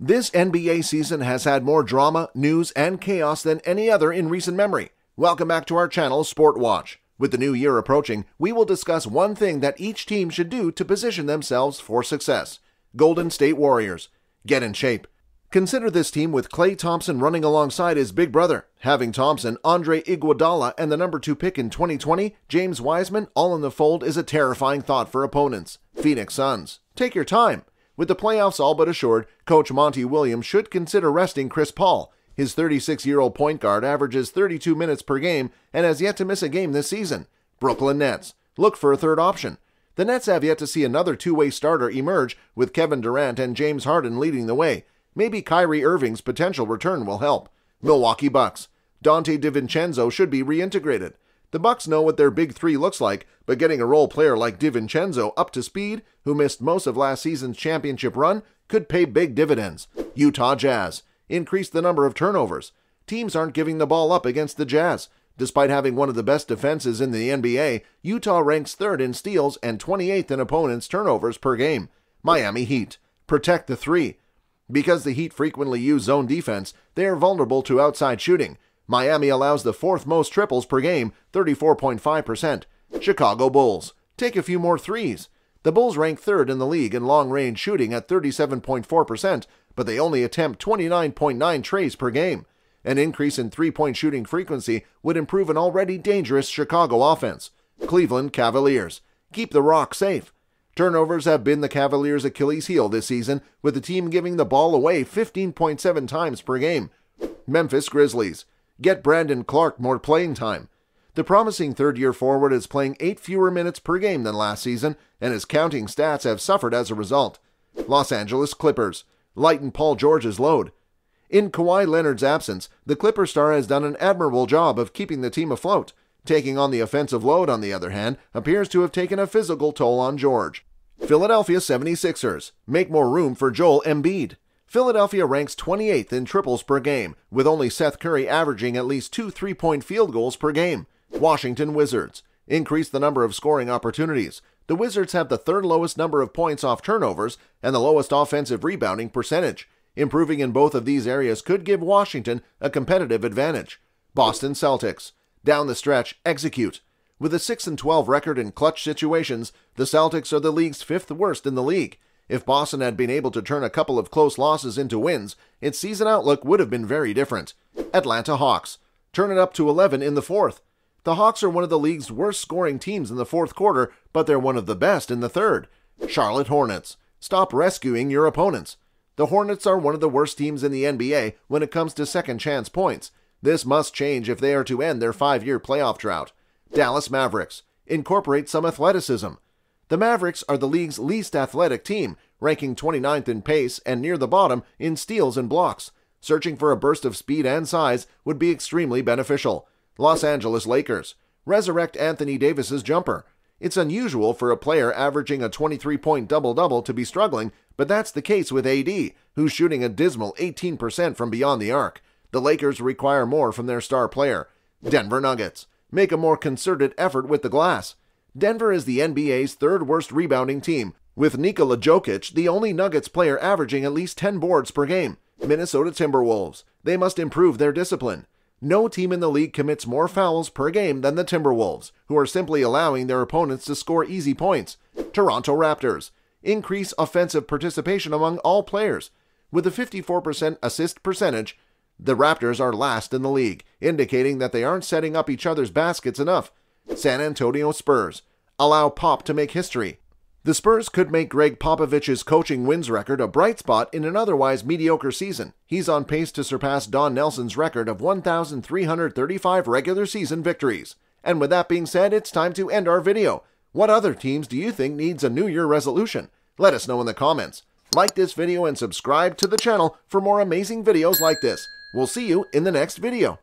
This NBA season has had more drama, news, and chaos than any other in recent memory. Welcome back to our channel, Sport Watch. With the new year approaching, we will discuss one thing that each team should do to position themselves for success. Golden State Warriors. Get in shape. Consider this team with Klay Thompson running alongside his big brother. Having Thompson, Andre Iguodala, and the number 2 pick in 2020, James Wiseman, all in the fold is a terrifying thought for opponents. Phoenix Suns. Take your time. With the playoffs all but assured, Coach Monty Williams should consider resting Chris Paul. His 36-year-old point guard averages 32 minutes per game and has yet to miss a game this season. Brooklyn Nets. Look for a third option. The Nets have yet to see another two-way starter emerge, with Kevin Durant and James Harden leading the way. Maybe Kyrie Irving's potential return will help. Milwaukee Bucks. Dante DiVincenzo should be reintegrated. The Bucks know what their big three looks like, but getting a role player like DiVincenzo up to speed, who missed most of last season's championship run, could pay big dividends. Utah Jazz. Increase the number of turnovers. Teams aren't giving the ball up against the Jazz. Despite having one of the best defenses in the NBA, Utah ranks 3rd in steals and 28th in opponents' turnovers per game. Miami Heat. Protect the three. Because the Heat frequently use zone defense, they are vulnerable to outside shooting. Miami allows the 4th most triples per game, 34.5%. Chicago Bulls. Take a few more threes. The Bulls rank 3rd in the league in long-range shooting at 37.4%, but they only attempt 29.9 trays per game. An increase in three-point shooting frequency would improve an already dangerous Chicago offense. Cleveland Cavaliers. Keep the rock safe. Turnovers have been the Cavaliers' Achilles heel this season, with the team giving the ball away 15.7 times per game. Memphis Grizzlies. Get Brandon Clarke more playing time. The promising third-year forward is playing 8 fewer minutes per game than last season, and his counting stats have suffered as a result. Los Angeles Clippers. Lighten Paul George's load. In Kawhi Leonard's absence, the Clipper star has done an admirable job of keeping the team afloat. Taking on the offensive load, on the other hand, appears to have taken a physical toll on George. Philadelphia 76ers. Make more room for Joel Embiid. Philadelphia ranks 28th in triples per game, with only Seth Curry averaging at least 2 3-point field goals per game. Washington Wizards. Increase the number of scoring opportunities. The Wizards have the 3rd lowest number of points off turnovers and the lowest offensive rebounding percentage. Improving in both of these areas could give Washington a competitive advantage. Boston Celtics. Down the stretch, execute. With a 6-12 record in clutch situations, the Celtics are the league's 5th worst in the league. If Boston had been able to turn a couple of close losses into wins, its season outlook would have been very different. Atlanta Hawks. Turn it up to 11 in the 4th. The Hawks are one of the league's worst scoring teams in the 4th quarter, but they're one of the best in the 3rd. Charlotte Hornets. Stop rescuing your opponents. The Hornets are one of the worst teams in the NBA when it comes to second chance points. This must change if they are to end their 5-year playoff drought. Dallas Mavericks. Incorporate some athleticism. The Mavericks are the league's least athletic team, ranking 29th in pace and near the bottom in steals and blocks. Searching for a burst of speed and size would be extremely beneficial. Los Angeles Lakers. Resurrect Anthony Davis's jumper. It's unusual for a player averaging a 23-point double-double to be struggling, but that's the case with AD, who's shooting a dismal 18% from beyond the arc. The Lakers require more from their star player. Denver Nuggets. Make a more concerted effort with the glass. Denver is the NBA's 3rd worst rebounding team, with Nikola Jokic the only Nuggets player averaging at least 10 boards per game. Minnesota Timberwolves. They must improve their discipline. No team in the league commits more fouls per game than the Timberwolves, who are simply allowing their opponents to score easy points. Toronto Raptors. Increase offensive participation among all players. With a 54% assist percentage, the Raptors are last in the league, indicating that they aren't setting up each other's baskets enough. San Antonio Spurs. Allow Pop to make history. The Spurs could make Greg Popovich's coaching wins record a bright spot in an otherwise mediocre season. He's on pace to surpass Don Nelson's record of 1,335 regular season victories. And with that being said, it's time to end our video. What other teams do you think needs a New Year resolution? Let us know in the comments. Like this video and subscribe to the channel for more amazing videos like this. We'll see you in the next video.